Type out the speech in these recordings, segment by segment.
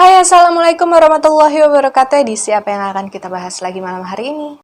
Hai, Assalamualaikum warahmatullahi wabarakatuh. Edisi apa yang akan kita bahas lagi malam hari ini?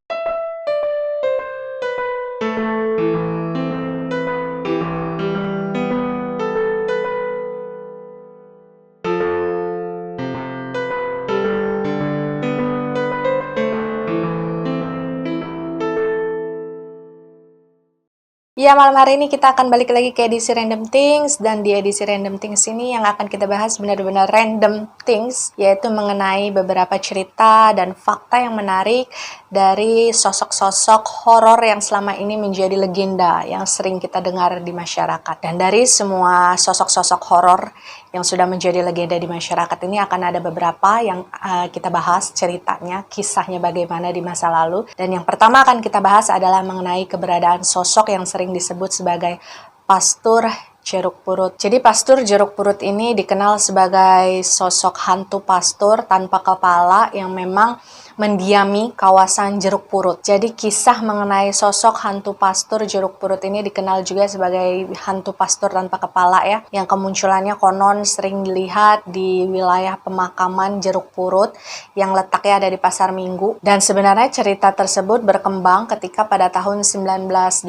Ya, malam hari ini kita akan balik lagi ke edisi Random Things, dan di edisi Random Things ini yang akan kita bahas benar-benar random things, yaitu mengenai beberapa cerita dan fakta yang menarik dari sosok-sosok horor yang selama ini menjadi legenda yang sering kita dengar di masyarakat. Dan dari semua sosok-sosok horor yang sudah menjadi legenda di masyarakat ini akan ada beberapa yang kita bahas ceritanya, kisahnya bagaimana di masa lalu. Dan yang pertama akan kita bahas adalah mengenai keberadaan sosok yang sering disebut sebagai Pastur Jeruk Purut. Jadi Pastur Jeruk Purut ini dikenal sebagai sosok hantu pastur tanpa kepala yang memang mendiami kawasan Jeruk Purut. Jadi kisah mengenai sosok hantu pastur Jeruk Purut ini dikenal juga sebagai hantu pastur tanpa kepala ya, yang kemunculannya konon sering dilihat di wilayah pemakaman Jeruk Purut yang letaknya ada di Pasar Minggu. Dan sebenarnya cerita tersebut berkembang ketika pada tahun 1986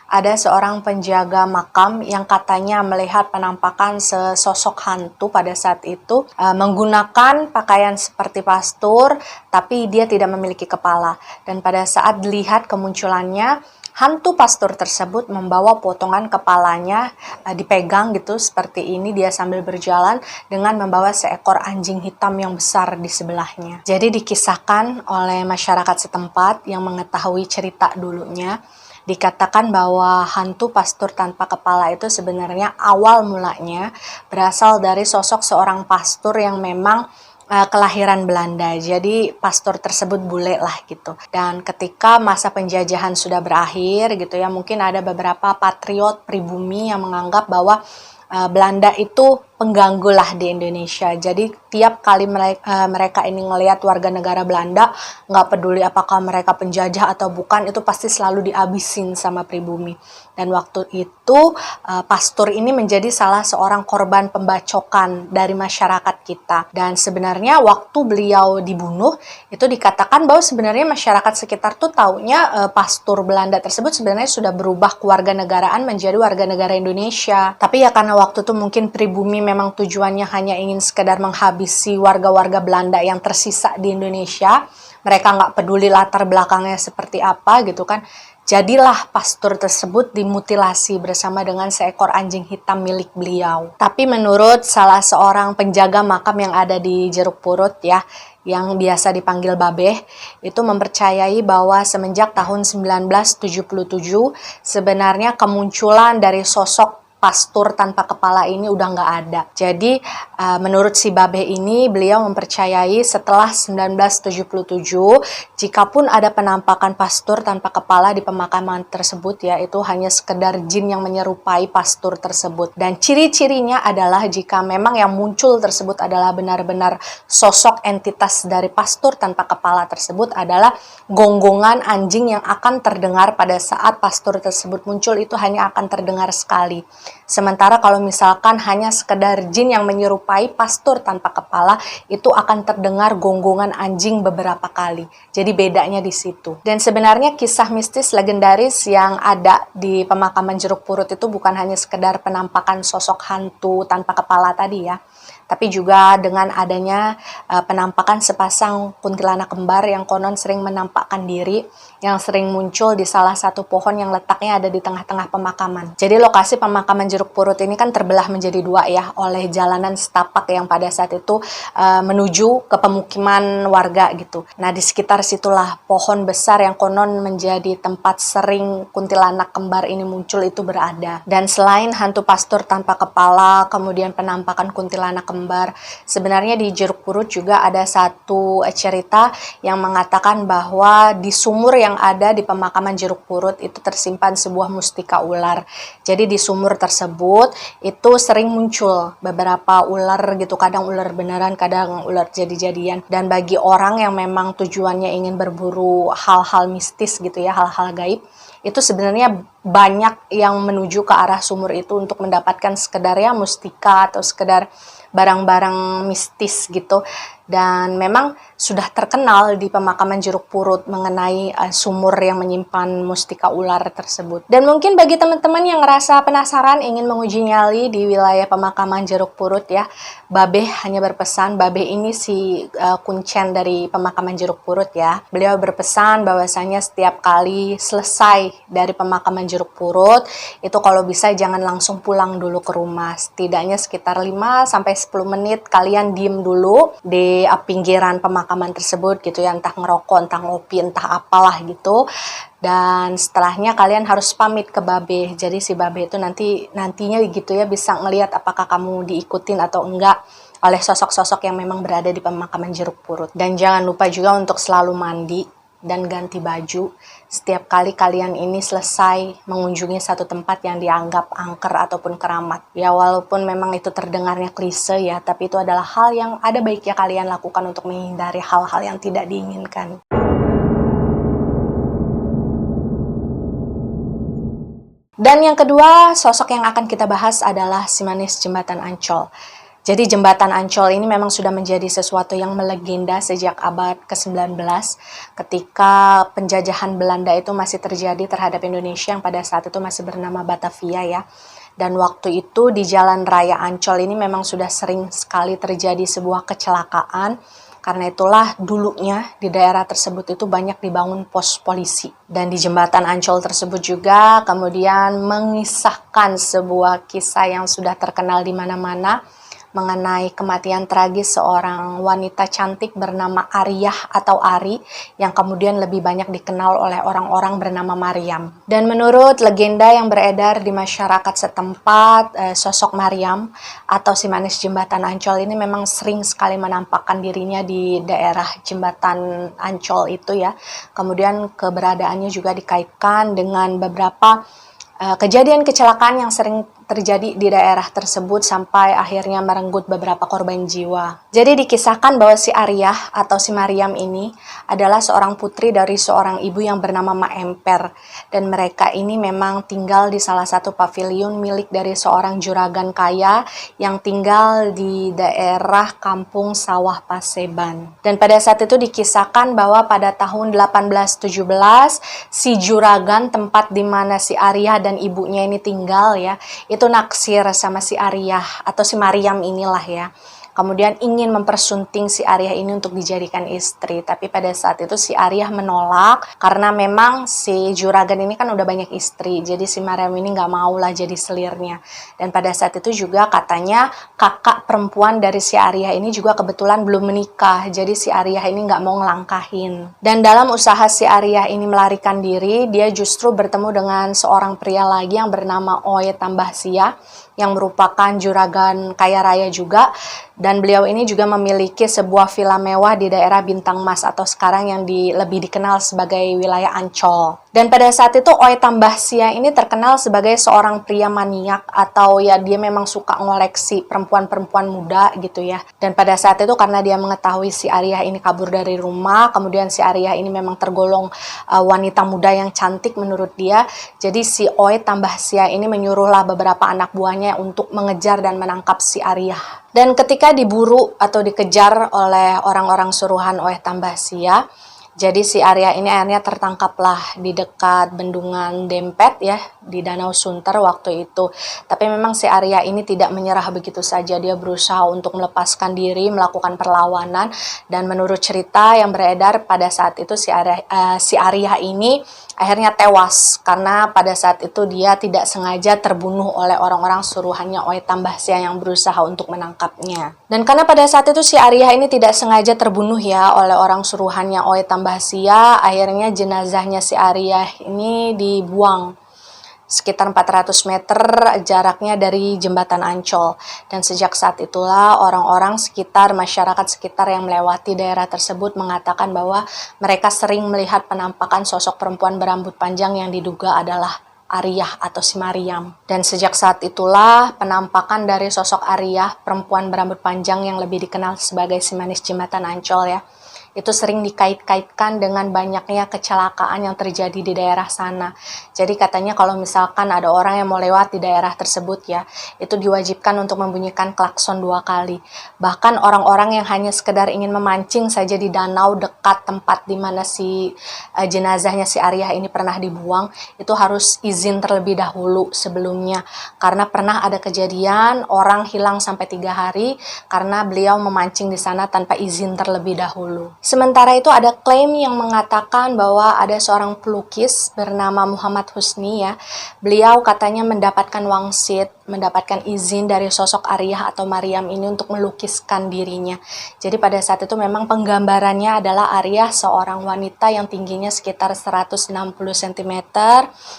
ada seorang penjaga makam yang katanya melihat penampakan sesosok hantu pada saat itu menggunakan pakaian seperti pastur, tapi dia tidak memiliki kepala. Dan pada saat dilihat kemunculannya, hantu pastur tersebut membawa potongan kepalanya dipegang gitu seperti ini, dia sambil berjalan dengan membawa seekor anjing hitam yang besar di sebelahnya. Jadi dikisahkan oleh masyarakat setempat yang mengetahui cerita dulunya, dikatakan bahwa hantu pastur tanpa kepala itu sebenarnya awal mulanya berasal dari sosok seorang pastur yang memang kelahiran Belanda. Jadi pastor tersebut bule lah gitu. Dan ketika masa penjajahan sudah berakhir gitu ya, mungkin ada beberapa patriot pribumi yang menganggap bahwa Belanda itu pengganggu lah di Indonesia. Jadi tiap kali mereka ini ngelihat warga negara Belanda, nggak peduli apakah mereka penjajah atau bukan, itu pasti selalu dihabisin sama pribumi. Dan waktu itu pastor ini menjadi salah seorang korban pembacokan dari masyarakat kita. Dan sebenarnya waktu beliau dibunuh, itu dikatakan bahwa sebenarnya masyarakat sekitar tuh taunya pastor Belanda tersebut sebenarnya sudah berubah kewarganegaraan menjadi warga negara Indonesia. Tapi ya karena waktu itu mungkin pribumi memang tujuannya hanya ingin sekedar menghabisi warga-warga Belanda yang tersisa di Indonesia. Mereka nggak peduli latar belakangnya seperti apa gitu kan. Jadilah pastur tersebut dimutilasi bersama dengan seekor anjing hitam milik beliau. Tapi menurut salah seorang penjaga makam yang ada di Jeruk Purut ya, yang biasa dipanggil Babeh, itu mempercayai bahwa semenjak tahun 1977 sebenarnya kemunculan dari sosok pastur tanpa kepala ini udah nggak ada. Jadi menurut si Babeh ini, beliau mempercayai setelah 1977, jikapun ada penampakan pastur tanpa kepala di pemakaman tersebut ya, itu hanya sekedar jin yang menyerupai pastur tersebut. Dan ciri-cirinya adalah jika memang yang muncul tersebut adalah benar-benar sosok entitas dari pastur tanpa kepala tersebut, adalah gonggongan anjing yang akan terdengar pada saat pastur tersebut muncul itu hanya akan terdengar sekali. Sementara kalau misalkan hanya sekedar jin yang menyerupai pastur tanpa kepala, itu akan terdengar gonggongan anjing beberapa kali. Jadi bedanya di situ. Dan sebenarnya kisah mistis legendaris yang ada di pemakaman Jeruk Purut itu bukan hanya sekedar penampakan sosok hantu tanpa kepala tadi ya, tapi juga dengan adanya penampakan sepasang kuntilanak kembar yang konon sering menampakkan diri, yang sering muncul di salah satu pohon yang letaknya ada di tengah-tengah pemakaman. Jadi lokasi pemakaman Jeruk Purut ini kan terbelah menjadi dua ya, oleh jalanan setapak yang pada saat itu menuju ke pemukiman warga gitu. Nah di sekitar situlah pohon besar yang konon menjadi tempat sering kuntilanak kembar ini muncul itu berada. Dan selain hantu pastur tanpa kepala, kemudian penampakan kuntilanak kembar, sebenarnya di Jeruk Purut juga ada satu cerita yang mengatakan bahwa di sumur yang ada di pemakaman Jeruk Purut itu tersimpan sebuah mustika ular. Jadi di sumur tersebut itu sering muncul beberapa ular gitu, kadang ular beneran, kadang ular jadi-jadian. Dan bagi orang yang memang tujuannya ingin berburu hal-hal mistis gitu ya, hal-hal gaib, itu sebenarnya banyak yang menuju ke arah sumur itu untuk mendapatkan sekedar ya mustika atau sekedar barang-barang mistis gitu. Dan memang sudah terkenal di pemakaman Jeruk Purut mengenai sumur yang menyimpan mustika ular tersebut. Dan mungkin bagi teman-teman yang ngerasa penasaran ingin menguji nyali di wilayah pemakaman Jeruk Purut ya, Babe hanya berpesan, Babe ini si kuncen dari pemakaman Jeruk Purut ya. Beliau berpesan bahwasanya setiap kali selesai dari pemakaman Jeruk Purut, itu kalau bisa jangan langsung pulang dulu ke rumah. Setidaknya sekitar 5-10 menit kalian diem dulu di pinggiran pemakaman tersebut gitu ya, entah ngerokok, entah ngopi, entah apalah gitu. Dan setelahnya kalian harus pamit ke Babe. Jadi si Babe itu nantinya gitu ya bisa ngelihat apakah kamu diikutin atau enggak oleh sosok-sosok yang memang berada di pemakaman Jeruk Purut. Dan jangan lupa juga untuk selalu mandi dan ganti baju setiap kali kalian ini selesai mengunjungi satu tempat yang dianggap angker ataupun keramat. Ya walaupun memang itu terdengarnya klise ya, tapi itu adalah hal yang ada baiknya kalian lakukan untuk menghindari hal-hal yang tidak diinginkan. Dan yang kedua, sosok yang akan kita bahas adalah si manis Jembatan Ancol. Jadi Jembatan Ancol ini memang sudah menjadi sesuatu yang melegenda sejak abad ke-19 ketika penjajahan Belanda itu masih terjadi terhadap Indonesia yang pada saat itu masih bernama Batavia ya. Dan waktu itu di Jalan Raya Ancol ini memang sudah sering sekali terjadi sebuah kecelakaan. Karena itulah dulunya di daerah tersebut itu banyak dibangun pos polisi. Dan di Jembatan Ancol tersebut juga kemudian mengisahkan sebuah kisah yang sudah terkenal di mana-mana mengenai kematian tragis seorang wanita cantik bernama Ariyah atau Ari yang kemudian lebih banyak dikenal oleh orang-orang bernama Maryam. Dan menurut legenda yang beredar di masyarakat setempat, sosok Maryam atau si manis Jembatan Ancol ini memang sering sekali menampakkan dirinya di daerah Jembatan Ancol itu ya. Kemudian keberadaannya juga dikaitkan dengan beberapa kejadian kecelakaan yang sering terjadi di daerah tersebut sampai akhirnya merenggut beberapa korban jiwa. Jadi dikisahkan bahwa si Ariyah atau si Maryam ini adalah seorang putri dari seorang ibu yang bernama Ma Emper. Dan mereka ini memang tinggal di salah satu pavilion milik dari seorang juragan kaya yang tinggal di daerah Kampung Sawah Paseban. Dan pada saat itu dikisahkan bahwa pada tahun 1817 si juragan tempat di mana si Ariyah dan ibunya ini tinggal ya, itu naksir sama si Ariyah atau si Maryam inilah ya. Kemudian ingin mempersunting si Ariyah ini untuk dijadikan istri. Tapi pada saat itu si Ariyah menolak karena memang si juragan ini kan udah banyak istri. Jadi si Maryam ini gak mau lah jadi selirnya. Dan pada saat itu juga katanya kakak perempuan dari si Ariyah ini juga kebetulan belum menikah. Jadi si Ariyah ini gak mau ngelangkahin. Dan dalam usaha si Ariyah ini melarikan diri, dia justru bertemu dengan seorang pria lagi yang bernama Oe Tambahsia, yang merupakan juragan kaya raya juga. Dan beliau ini juga memiliki sebuah villa mewah di daerah Bintang Mas atau sekarang yang lebih dikenal sebagai wilayah Ancol. Dan pada saat itu Oe Tambahsia ini terkenal sebagai seorang pria maniak atau ya dia memang suka ngoleksi perempuan-perempuan muda gitu ya. Dan pada saat itu karena dia mengetahui si Ariyah ini kabur dari rumah, kemudian si Ariyah ini memang tergolong wanita muda yang cantik menurut dia. Jadi si Oe Tambahsia ini menyuruhlah beberapa anak buahnya untuk mengejar dan menangkap si Ariyah. Dan ketika diburu atau dikejar oleh orang-orang suruhan Oe Tambahsia, jadi si Ariyah ini akhirnya tertangkaplah di dekat bendungan Dempet ya, di Danau Sunter waktu itu. Tapi memang si Ariyah ini tidak menyerah begitu saja, dia berusaha untuk melepaskan diri, melakukan perlawanan. Dan menurut cerita yang beredar pada saat itu si Ariyah ini akhirnya tewas karena pada saat itu dia tidak sengaja terbunuh oleh orang-orang suruhannya Oe Tambahsia yang berusaha untuk menangkapnya. Dan karena pada saat itu si Ariyah ini tidak sengaja terbunuh ya oleh orang suruhannya Oe Tambahsia, akhirnya jenazahnya si Ariyah ini dibuang sekitar 400 meter jaraknya dari Jembatan Ancol. Dan sejak saat itulah orang-orang sekitar, masyarakat sekitar yang melewati daerah tersebut mengatakan bahwa mereka sering melihat penampakan sosok perempuan berambut panjang yang diduga adalah Ariyah atau si Maryam. Dan sejak saat itulah penampakan dari sosok Ariyah, perempuan berambut panjang yang lebih dikenal sebagai si manis Jembatan Ancol ya, itu sering dikait-kaitkan dengan banyaknya kecelakaan yang terjadi di daerah sana. Jadi katanya kalau misalkan ada orang yang mau lewat di daerah tersebut ya, itu diwajibkan untuk membunyikan klakson 2 kali. Bahkan orang-orang yang hanya sekedar ingin memancing saja di danau dekat tempat di mana jenazahnya si Ariyah ini pernah dibuang, itu harus izin terlebih dahulu sebelumnya. Karena pernah ada kejadian orang hilang sampai 3 hari karena beliau memancing di sana tanpa izin terlebih dahulu. Sementara itu ada klaim yang mengatakan bahwa ada seorang pelukis bernama Muhammad Husni ya. Beliau katanya mendapatkan wangsit, mendapatkan izin dari sosok Ariyah atau Maryam ini untuk melukiskan dirinya. Jadi pada saat itu memang penggambarannya adalah Ariyah seorang wanita yang tingginya sekitar 160 cm,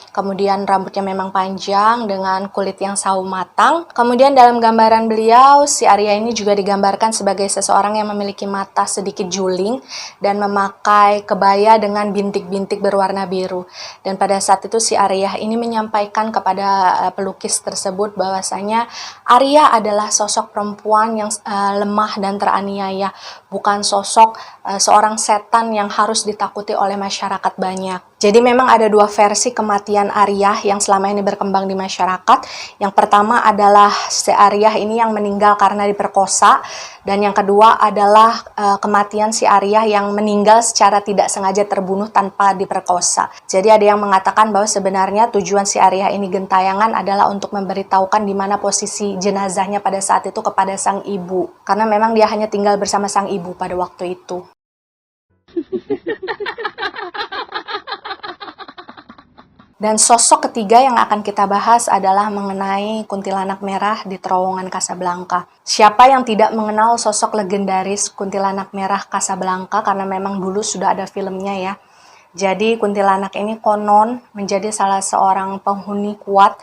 kemudian rambutnya memang panjang dengan kulit yang sawo matang. Kemudian dalam gambaran beliau, si Ariyah ini juga digambarkan sebagai seseorang yang memiliki mata sedikit juling dan memakai kebaya dengan bintik-bintik berwarna biru. Dan pada saat itu si Ariyah ini menyampaikan kepada pelukis tersebut bahwasanya Ariyah adalah sosok perempuan yang lemah dan teraniaya, bukan sosok seorang setan yang harus ditakuti oleh masyarakat banyak. Jadi memang ada 2 versi kematian Ariyah yang selama ini berkembang di masyarakat. Yang pertama adalah si Ariyah ini yang meninggal karena diperkosa, dan yang kedua adalah kematian si Ariyah yang meninggal secara tidak sengaja terbunuh tanpa diperkosa. Jadi ada yang mengatakan bahwa sebenarnya tujuan si Ariyah ini gentayangan adalah untuk memberitahukan di mana posisi jenazahnya pada saat itu kepada sang ibu. Karena memang dia hanya tinggal bersama sang ibu pada waktu itu. Dan sosok ketiga yang akan kita bahas adalah mengenai kuntilanak merah di terowongan Casablanca. Siapa yang tidak mengenal sosok legendaris kuntilanak merah Casablanca, karena memang dulu sudah ada filmnya ya. Jadi kuntilanak ini konon menjadi salah seorang penghuni kuat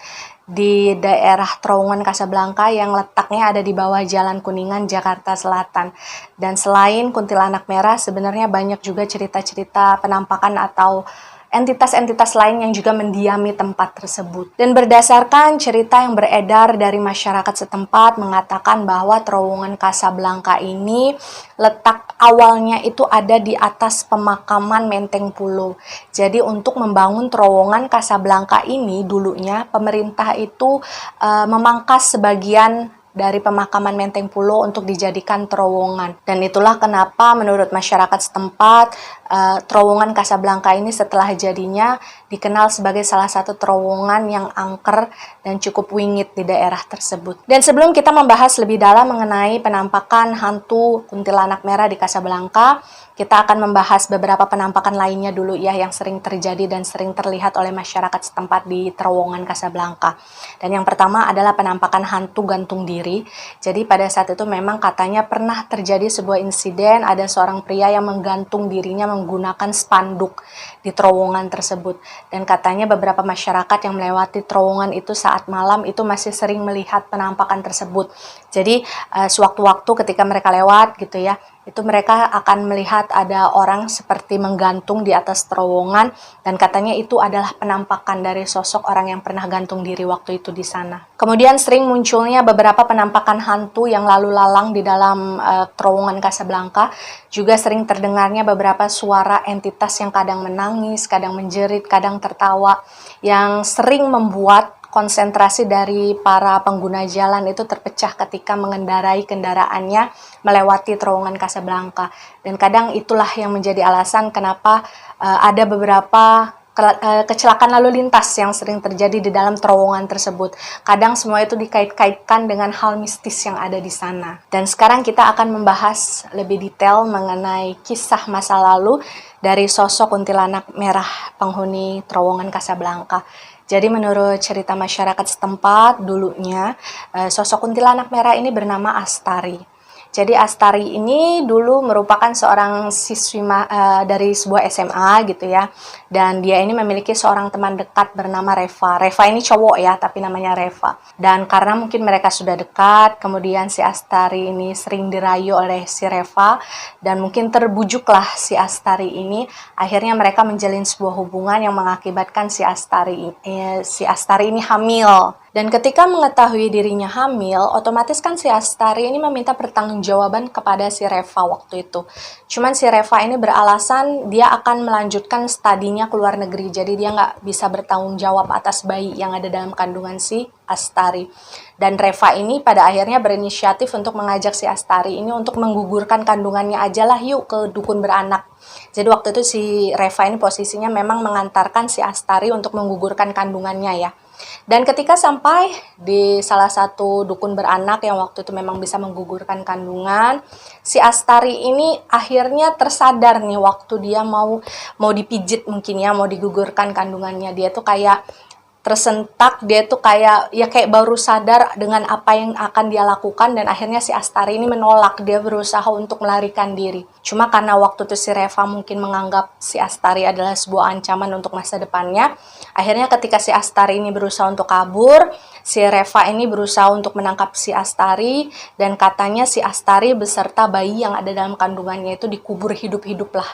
di daerah terowongan Casablanca yang letaknya ada di bawah Jalan Kuningan, Jakarta Selatan. Dan selain kuntilanak merah, sebenarnya banyak juga cerita-cerita penampakan atau entitas-entitas lain yang juga mendiami tempat tersebut. Dan berdasarkan cerita yang beredar dari masyarakat setempat mengatakan bahwa terowongan Casablanca ini letak awalnya itu ada di atas pemakaman Menteng Pulo. Jadi untuk membangun terowongan Casablanca ini dulunya pemerintah itu memangkas sebagian dari pemakaman Menteng Pulo untuk dijadikan terowongan. Dan itulah kenapa menurut masyarakat setempat terowongan Casablanca ini setelah jadinya dikenal sebagai salah satu terowongan yang angker dan cukup wingit di daerah tersebut. Dan sebelum kita membahas lebih dalam mengenai penampakan hantu kuntilanak merah di Casablanca, kita akan membahas beberapa penampakan lainnya dulu ya yang sering terjadi dan sering terlihat oleh masyarakat setempat di terowongan Casablanca. Dan yang pertama adalah penampakan hantu gantung diri. Jadi pada saat itu memang katanya pernah terjadi sebuah insiden, ada seorang pria yang menggantung dirinya menggunakan spanduk di terowongan tersebut. Dan katanya beberapa masyarakat yang melewati terowongan itu saat malam itu masih sering melihat penampakan tersebut. Jadi sewaktu-waktu ketika mereka lewat gitu ya, itu mereka akan melihat ada orang seperti menggantung di atas terowongan, dan katanya itu adalah penampakan dari sosok orang yang pernah gantung diri waktu itu di sana. Kemudian sering munculnya beberapa penampakan hantu yang lalu lalang di dalam terowongan Casablanca. Juga sering terdengarnya beberapa suara entitas yang kadang menangis, kadang menjerit, kadang tertawa, yang sering membuat konsentrasi dari para pengguna jalan itu terpecah ketika mengendarai kendaraannya melewati terowongan Casablanca. Dan kadang itulah yang menjadi alasan kenapa ada beberapa kecelakaan lalu lintas yang sering terjadi di dalam terowongan tersebut. Kadang semua itu dikait-kaitkan dengan hal mistis yang ada di sana. Dan sekarang kita akan membahas lebih detail mengenai kisah masa lalu dari sosok kuntilanak merah penghuni terowongan Casablanca. Jadi menurut cerita masyarakat setempat dulunya, sosok kuntilanak merah ini bernama Astari. Jadi Astari ini dulu merupakan seorang siswi dari sebuah SMA gitu ya. Dan dia ini memiliki seorang teman dekat bernama Reva. Reva ini cowok ya, tapi namanya Reva. Dan karena mungkin mereka sudah dekat, kemudian si Astari ini sering dirayu oleh si Reva. Dan mungkin terbujuklah si Astari ini. Akhirnya mereka menjalin sebuah hubungan yang mengakibatkan si Astari ini hamil. Dan ketika mengetahui dirinya hamil, otomatis kan si Astari ini meminta pertanggungjawaban kepada si Reva waktu itu. Cuman si Reva ini beralasan dia akan melanjutkan studinya ke luar negeri, jadi dia nggak bisa bertanggung jawab atas bayi yang ada dalam kandungan si Astari. Dan Reva ini pada akhirnya berinisiatif untuk mengajak si Astari ini untuk menggugurkan kandungannya aja lah yuk ke dukun beranak. Jadi waktu itu si Reva ini posisinya memang mengantarkan si Astari untuk menggugurkan kandungannya ya. Dan ketika sampai di salah satu dukun beranak yang waktu itu memang bisa menggugurkan kandungan, si Astari ini akhirnya tersadar nih waktu dia mau dipijit mungkin ya, mau digugurkan kandungannya. Dia tuh kayak tersentak, dia tuh kayak baru sadar dengan apa yang akan dia lakukan, dan akhirnya si Astari ini menolak, dia berusaha untuk melarikan diri. Cuma karena waktu itu si Reva mungkin menganggap si Astari adalah sebuah ancaman untuk masa depannya, akhirnya ketika si Astari ini berusaha untuk kabur, si Reva ini berusaha untuk menangkap si Astari, dan katanya si Astari beserta bayi yang ada dalam kandungannya itu dikubur hidup-hidup lah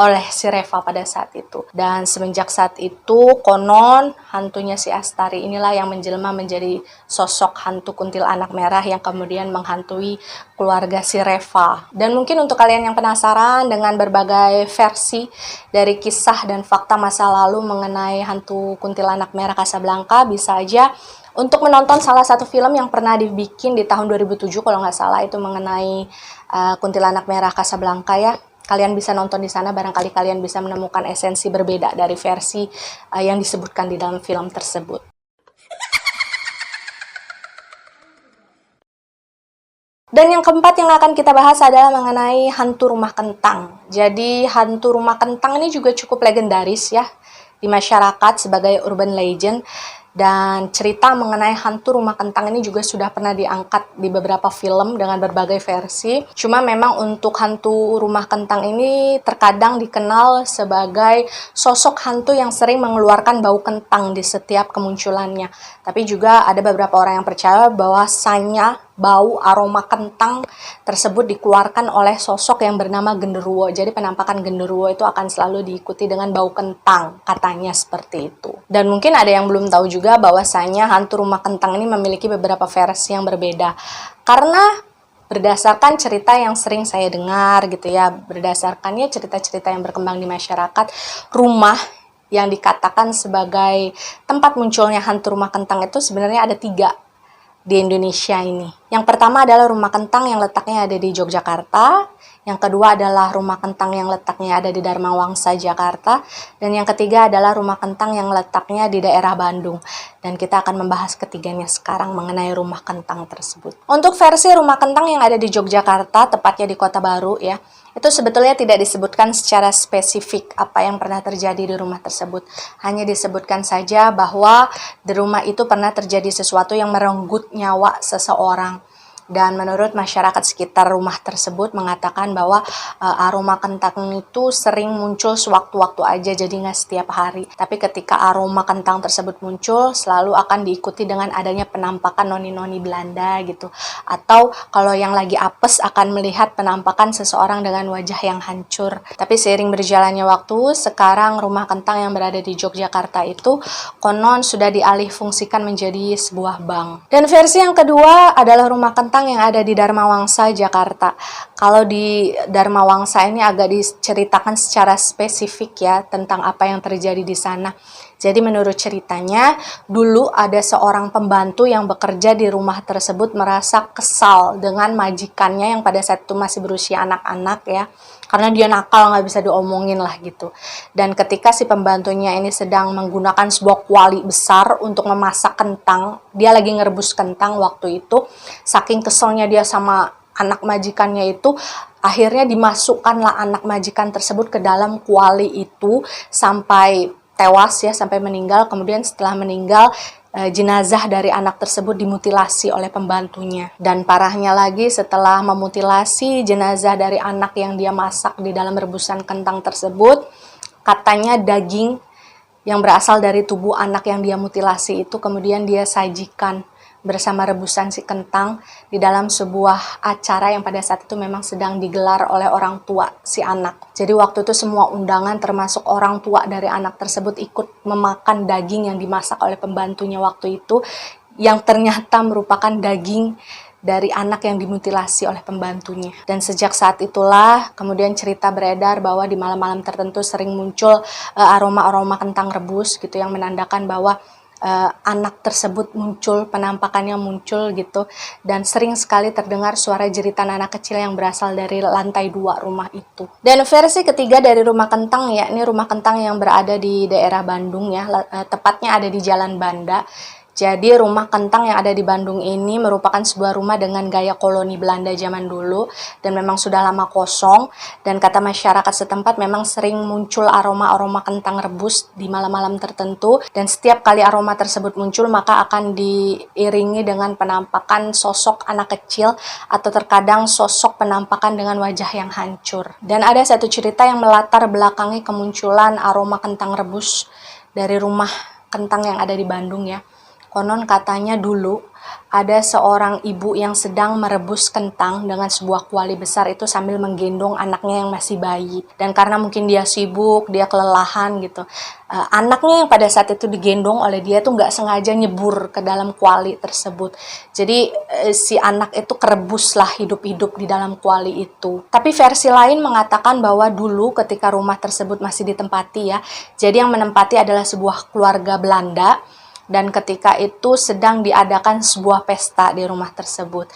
oleh si Reva pada saat itu. Dan semenjak saat itu konon hantunya si Astari inilah yang menjelma menjadi sosok hantu kuntilanak merah yang kemudian menghantui keluarga si Reva. Dan mungkin untuk kalian yang penasaran dengan berbagai versi dari kisah dan fakta masa lalu mengenai hantu kuntilanak merah Casablanca, bisa aja untuk menonton salah satu film yang pernah dibikin di tahun 2007 kalau nggak salah, itu mengenai kuntilanak merah Casablanca ya. Kalian bisa nonton di sana, barangkali kalian bisa menemukan esensi berbeda dari versi yang disebutkan di dalam film tersebut. Dan yang keempat yang akan kita bahas adalah mengenai hantu rumah kentang. Jadi hantu rumah kentang ini juga cukup legendaris ya di masyarakat sebagai urban legend. Dan cerita mengenai hantu rumah kentang ini juga sudah pernah diangkat di beberapa film dengan berbagai versi. Cuma memang untuk hantu rumah kentang ini terkadang dikenal sebagai sosok hantu yang sering mengeluarkan bau kentang di setiap kemunculannya. Tapi juga ada beberapa orang yang percaya bahwasanya bau aroma kentang tersebut dikeluarkan oleh sosok yang bernama genderuwo. Jadi penampakan genderuwo itu akan selalu diikuti dengan bau kentang, katanya seperti itu. Dan mungkin ada yang belum tahu juga bahwasanya hantu rumah kentang ini memiliki beberapa versi yang berbeda. Karena berdasarkan cerita yang sering saya dengar gitu ya, berdasarkannya cerita-cerita yang berkembang di masyarakat, rumah yang dikatakan sebagai tempat munculnya hantu rumah kentang itu sebenarnya ada 3 di Indonesia ini. Yang pertama adalah rumah kentang yang letaknya ada di Yogyakarta, yang kedua adalah rumah kentang yang letaknya ada di Dharma Wangsa, Jakarta, dan yang ketiga adalah rumah kentang yang letaknya di daerah Bandung. Dan kita akan membahas ketiganya sekarang mengenai rumah kentang tersebut. Untuk versi rumah kentang yang ada di Yogyakarta, tepatnya di Kota Baru ya, itu sebetulnya tidak disebutkan secara spesifik apa yang pernah terjadi di rumah tersebut. Hanya disebutkan saja bahwa di rumah itu pernah terjadi sesuatu yang merenggut nyawa seseorang. Dan menurut masyarakat sekitar rumah tersebut mengatakan bahwa aroma kentang itu sering muncul sewaktu-waktu aja, jadi nggak setiap hari. Tapi ketika aroma kentang tersebut muncul, selalu akan diikuti dengan adanya penampakan noni-noni Belanda gitu. Atau kalau yang lagi apes akan melihat penampakan seseorang dengan wajah yang hancur. Tapi seiring berjalannya waktu, sekarang rumah kentang yang berada di Yogyakarta itu konon sudah dialih fungsikan menjadi sebuah bank. Dan versi yang kedua adalah rumah kentang yang ada di Dharma Wangsa, Jakarta. Kalau di Dharma Wangsa ini agak diceritakan secara spesifik ya tentang apa yang terjadi di sana. Jadi menurut ceritanya, dulu ada seorang pembantu yang bekerja di rumah tersebut merasa kesal dengan majikannya yang pada saat itu masih berusia anak-anak ya. Karena dia nakal, nggak bisa diomongin lah gitu. Dan ketika si pembantunya ini sedang menggunakan sebuah kuali besar untuk memasak kentang, dia lagi ngerebus kentang waktu itu, saking keselnya dia sama anak majikannya itu, akhirnya dimasukkanlah anak majikan tersebut ke dalam kuali itu sampai tewas ya, sampai meninggal. Kemudian setelah meninggal, jenazah dari anak tersebut dimutilasi oleh pembantunya. Dan parahnya lagi, setelah memutilasi jenazah dari anak yang dia masak di dalam rebusan kentang tersebut, katanya daging yang berasal dari tubuh anak yang dia mutilasi itu kemudian dia sajikan bersama rebusan si kentang di dalam sebuah acara yang pada saat itu memang sedang digelar oleh orang tua si anak. Jadi waktu itu semua undangan termasuk orang tua dari anak tersebut ikut memakan daging yang dimasak oleh pembantunya waktu itu. yang ternyata merupakan daging dari anak yang dimutilasi oleh pembantunya. Dan sejak saat itulah kemudian cerita beredar bahwa di malam-malam tertentu sering muncul aroma-aroma kentang rebus gitu, yang menandakan bahwa anak tersebut muncul, penampakannya muncul gitu, dan sering sekali terdengar suara jeritan anak kecil yang berasal dari lantai 2 rumah itu. Dan versi ketiga dari rumah kentang, yakni rumah kentang yang berada di daerah Bandung ya, tepatnya ada di Jalan Banda. Jadi rumah kentang yang ada di Bandung ini merupakan sebuah rumah dengan gaya koloni Belanda zaman dulu dan memang sudah lama kosong, dan kata masyarakat setempat memang sering muncul aroma-aroma kentang rebus di malam-malam tertentu, dan setiap kali aroma tersebut muncul maka akan diiringi dengan penampakan sosok anak kecil atau terkadang sosok penampakan dengan wajah yang hancur. Dan ada satu cerita yang melatar belakangi kemunculan aroma kentang rebus dari rumah kentang yang ada di Bandung ya. Konon katanya dulu ada seorang ibu yang sedang merebus kentang dengan sebuah kuali besar itu sambil menggendong anaknya yang masih bayi. Dan karena mungkin dia sibuk, dia kelelahan gitu, anaknya yang pada saat itu digendong oleh dia tuh nggak sengaja nyebur ke dalam kuali tersebut. Jadi si anak itu kerebus lah hidup-hidup di dalam kuali itu. Tapi versi lain mengatakan bahwa dulu ketika rumah tersebut masih ditempati ya, jadi yang menempati adalah sebuah keluarga Belanda. Dan ketika itu sedang diadakan sebuah pesta di rumah tersebut.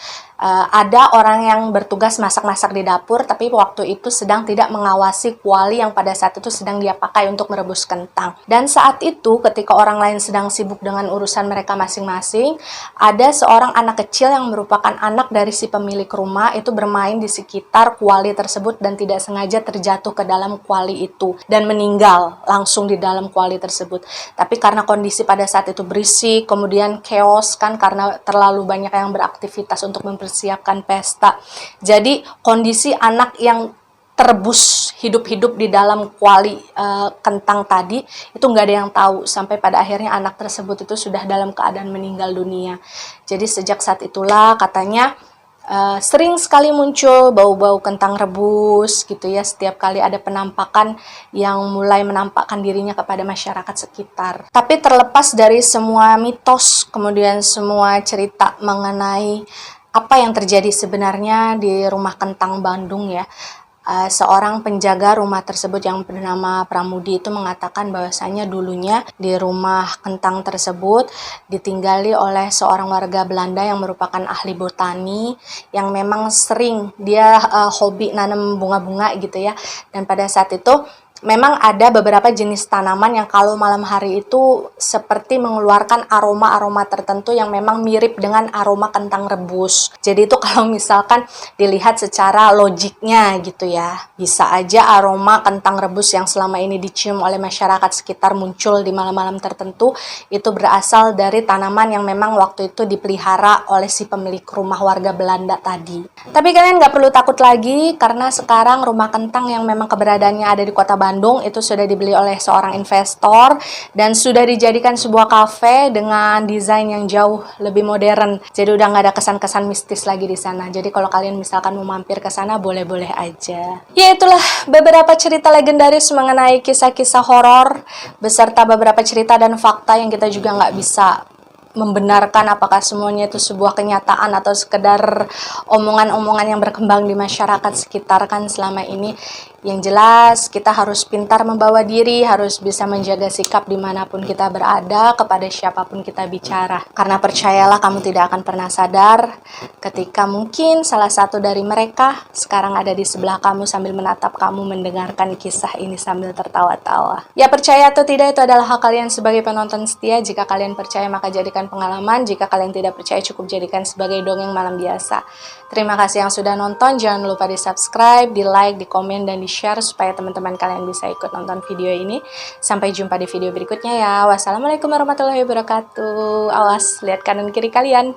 Ada orang yang bertugas masak-masak di dapur, tapi waktu itu sedang tidak mengawasi kuali yang pada saat itu sedang dia pakai untuk merebus kentang. Dan saat itu ketika orang lain sedang sibuk dengan urusan mereka masing-masing, ada seorang anak kecil yang merupakan anak dari si pemilik rumah itu bermain di sekitar kuali tersebut dan tidak sengaja terjatuh ke dalam kuali itu dan meninggal langsung di dalam kuali tersebut. Tapi karena kondisi pada saat itu berisik, kemudian chaos kan karena terlalu banyak yang beraktivitas untuk mempersiapkan pesta. Jadi kondisi anak yang terebus hidup-hidup di dalam kuali kentang tadi itu nggak ada yang tahu, sampai pada akhirnya anak tersebut itu sudah dalam keadaan meninggal dunia. Jadi sejak saat itulah katanya sering sekali muncul bau-bau kentang rebus gitu ya, setiap kali ada penampakan yang mulai menampakkan dirinya kepada masyarakat sekitar. Tapi terlepas dari semua mitos, kemudian semua cerita mengenai apa yang terjadi sebenarnya di rumah kentang Bandung ya, seorang penjaga rumah tersebut yang bernama Pramudi itu mengatakan bahwasanya dulunya di rumah kentang tersebut ditinggali oleh seorang warga Belanda yang merupakan ahli botani, yang memang sering dia hobi nanam bunga-bunga gitu ya. Dan pada saat itu memang ada beberapa jenis tanaman yang kalau malam hari itu seperti mengeluarkan aroma-aroma tertentu yang memang mirip dengan aroma kentang rebus. Jadi itu kalau misalkan dilihat secara logiknya gitu ya, bisa aja aroma kentang rebus yang selama ini dicium oleh masyarakat sekitar muncul di malam-malam tertentu itu berasal dari tanaman yang memang waktu itu dipelihara oleh si pemilik rumah warga Belanda tadi. Tapi kalian nggak perlu takut lagi, karena sekarang rumah kentang yang memang keberadaannya ada di kota Bandung itu sudah dibeli oleh seorang investor dan sudah dijadikan sebuah kafe dengan desain yang jauh lebih modern. Jadi udah nggak ada kesan-kesan mistis lagi di sana. Jadi kalau kalian misalkan mau mampir ke sana boleh-boleh aja. Ya itulah beberapa cerita legendaris mengenai kisah-kisah horor beserta beberapa cerita dan fakta yang kita juga nggak bisa membenarkan apakah semuanya itu sebuah kenyataan atau sekedar omongan-omongan yang berkembang di masyarakat sekitar kan selama ini. Yang jelas kita harus pintar membawa diri, harus bisa menjaga sikap dimanapun kita berada, kepada siapapun kita bicara. Karena percayalah, kamu tidak akan pernah sadar ketika mungkin salah satu dari mereka sekarang ada di sebelah kamu sambil menatap kamu mendengarkan kisah ini sambil tertawa-tawa. Ya percaya atau tidak itu adalah hak kalian sebagai penonton setia. Jika kalian percaya maka jadikan pengalaman, jika kalian tidak percaya cukup jadikan sebagai dongeng malam biasa. Terima kasih yang sudah nonton, jangan lupa di subscribe, di like, di komen, dan di share supaya teman-teman kalian bisa ikut nonton video ini. Sampai jumpa di video berikutnya ya. Wassalamualaikum warahmatullahi wabarakatuh. Awas, lihat kanan kiri kalian.